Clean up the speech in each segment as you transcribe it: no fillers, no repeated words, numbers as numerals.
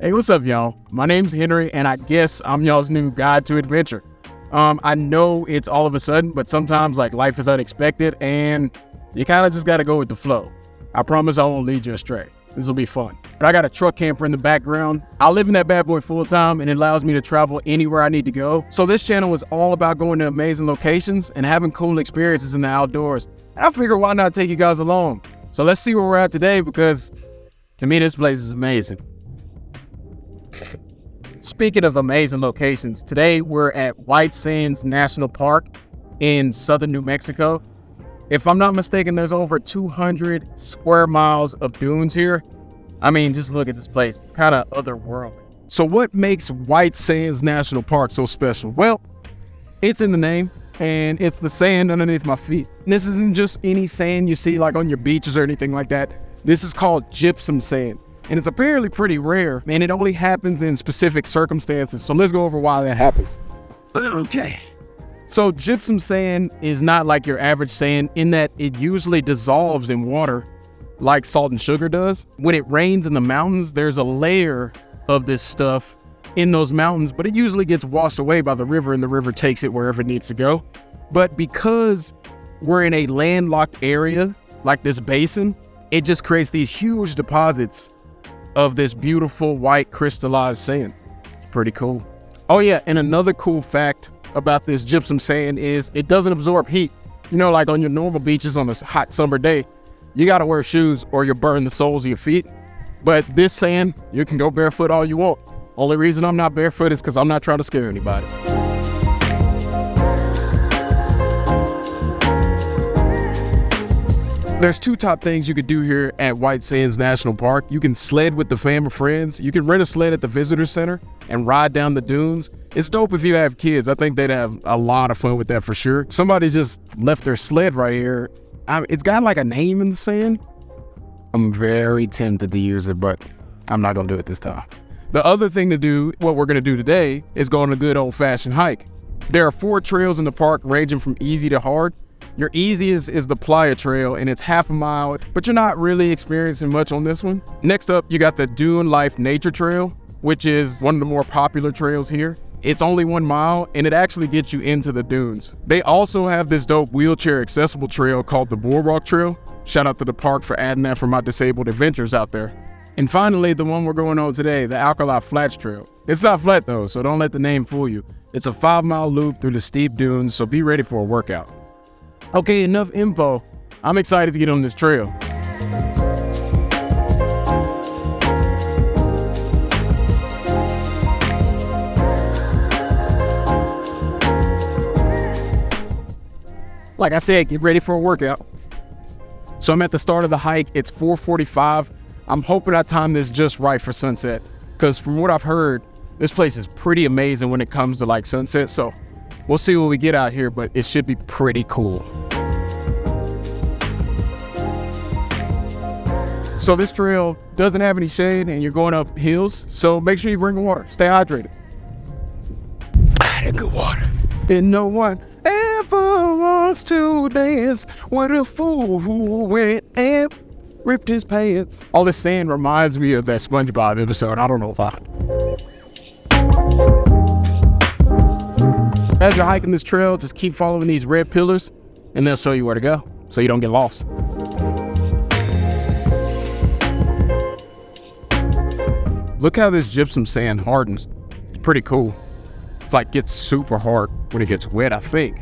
Hey, what's up, y'all? My name's Henry, and I guess I'm y'all's new guide to adventure. I know it's all of a sudden, but sometimes life is unexpected, and you kind of just got to go with the flow. I promise I won't lead you astray. This will be fun. But I got a truck camper in the background. I live in that bad boy full time, and it allows me to travel anywhere I need to go. So this channel is all about going to amazing locations and having cool experiences in the outdoors. And I figured, why not take you guys along? So let's see where we're at today, because to me, this place is amazing. Speaking of amazing locations, today we're at White Sands National Park in southern New Mexico. If I'm not mistaken, there's over 200 square miles of dunes here. I mean, just look at this place. It's kind of otherworldly. So what makes White Sands National Park so special? Well, it's in the name, and it's the sand underneath my feet. And this isn't just any sand you see on your beaches or anything like that. This is called gypsum sand. And it's apparently pretty rare, and it only happens in specific circumstances. So let's go over why that happens. Okay. So gypsum sand is not like your average sand in that it usually dissolves in water like salt and sugar does. When it rains in the mountains, there's a layer of this stuff in those mountains, but it usually gets washed away by the river, and the river takes it wherever it needs to go. But because we're in a landlocked area like this basin, it just creates these huge deposits of this beautiful white crystallized sand. It's pretty cool. Oh yeah, and another cool fact about this gypsum sand is it doesn't absorb heat. You know, like on your normal beaches on a hot summer day, you gotta wear shoes or you'll burn the soles of your feet. But this sand, you can go barefoot all you want. Only reason I'm not barefoot is because I'm not trying to scare anybody. There's two top things you could do here at White Sands National Park. You can sled with the fam or friends. You can rent a sled at the visitor center and ride down the dunes. It's dope if you have kids. I think they'd have a lot of fun with that for sure. Somebody just left their sled right here. It's got a name in the sand. I'm very tempted to use it, but I'm not gonna do it this time. The other thing to do, what we're gonna do today, is go on a good old fashioned hike. There are 4 trails in the park ranging from easy to hard. Your easiest is the Playa Trail, and it's half a mile, but you're not really experiencing much on this one. Next up, you got the Dune Life Nature Trail, which is one of the more popular trails here. It's only 1 mile, and it actually gets you into the dunes. They also have this dope wheelchair accessible trail called the Boardwalk Trail. Shout out to the park for adding that for my disabled adventures out there. And finally, the one we're going on today, the Alkali Flats Trail. It's not flat though, so don't let the name fool you. It's a 5-mile loop through the steep dunes, so be ready for a workout. Okay, enough info. I'm excited to get on this trail. Like I said, get ready for a workout. So I'm at the start of the hike. It's 4:45. I'm hoping I time this just right for sunset, because from what I've heard, this place is pretty amazing when it comes to sunset. So we'll see what we get out here, but it should be pretty cool. So this trail doesn't have any shade, and you're going up hills, so make sure you bring water. Stay hydrated. That good water. And no one ever wants to dance with a fool who went and ripped his pants. All this sand reminds me of that SpongeBob episode. I don't know why. As you're hiking this trail, just keep following these red pillars, and they'll show you where to go, so you don't get lost. Look how this gypsum sand hardens. It's pretty cool. It's gets super hard when it gets wet, I think.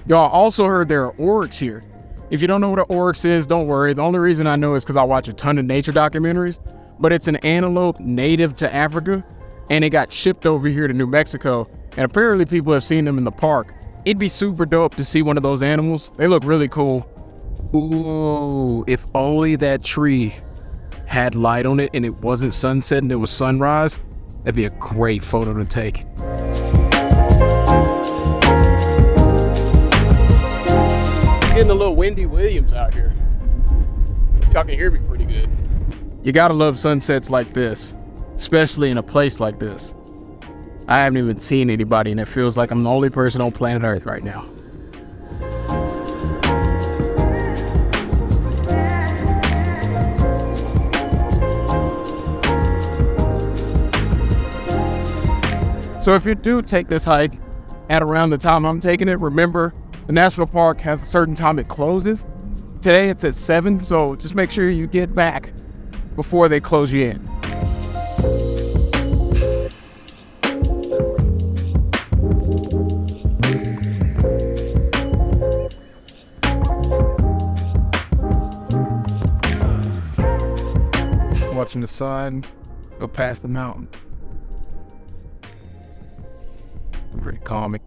Y'all also heard there are oryx here. If you don't know what an oryx is, don't worry. The only reason I know is because I watch a ton of nature documentaries, but it's an antelope native to Africa, and it got shipped over here to New Mexico, and apparently people have seen them in the park. It'd be super dope to see one of those animals. They look really cool. Ooh, if only that tree had light on it and it wasn't sunset and it was sunrise, that'd be a great photo to take. It's getting a little Wendy Williams out here. Y'all can hear me pretty good. You gotta love sunsets like this, especially in a place like this. I haven't even seen anybody, and it feels like I'm the only person on planet Earth right now. So if you do take this hike at around the time I'm taking it, remember the national park has a certain time it closes. Today it's at 7, so just make sure you get back before they close you in. Watching the sun go past the mountain. Pretty calming.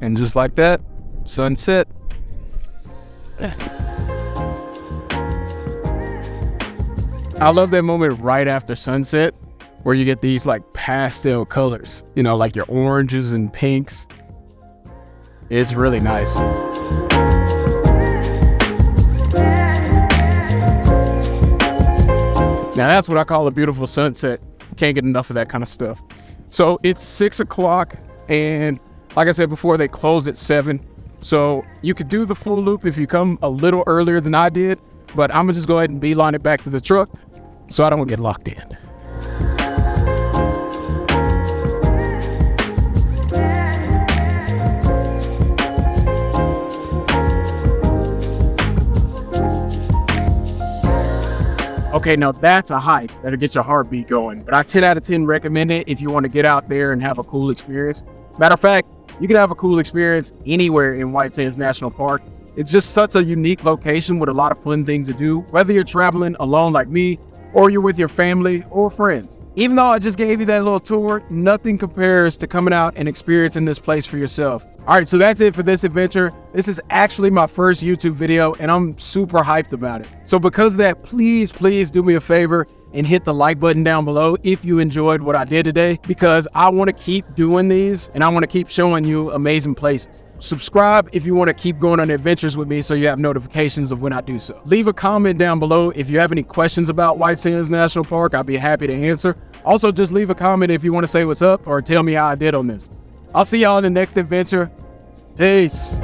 And just like that, sunset. I love that moment right after sunset where you get these like pastel colors, you know, like your oranges and pinks. It's really nice. Now that's what I call a beautiful sunset. Can't get enough of that kind of stuff. So it's 6 o'clock, and like I said before, they close at 7. So you could do the full loop if you come a little earlier than I did, but I'm gonna just go ahead and beeline it back to the truck so I don't get locked in. Okay, now that's a hike that'll get your heartbeat going, but I 10 out of 10 recommend it if you want to get out there and have a cool experience. Matter of fact, you can have a cool experience anywhere in White Sands National Park. It's just such a unique location with a lot of fun things to do, whether you're traveling alone like me, or you're with your family or friends. Even though I just gave you that little tour, nothing compares to coming out and experiencing this place for yourself. All right, so that's it for this adventure. This is actually my first YouTube video, and I'm super hyped about it. So because of that, please do me a favor and hit the like button down below if you enjoyed what I did today, because I want to keep doing these and I want to keep showing you amazing places. Subscribe if you want to keep going on adventures with me so you have notifications of when I do so. Leave a comment down below if you have any questions about White Sands National Park. I'll be happy to answer. Also, just leave a comment if you want to say what's up or tell me how I did on this. I'll see y'all in the next adventure. Peace.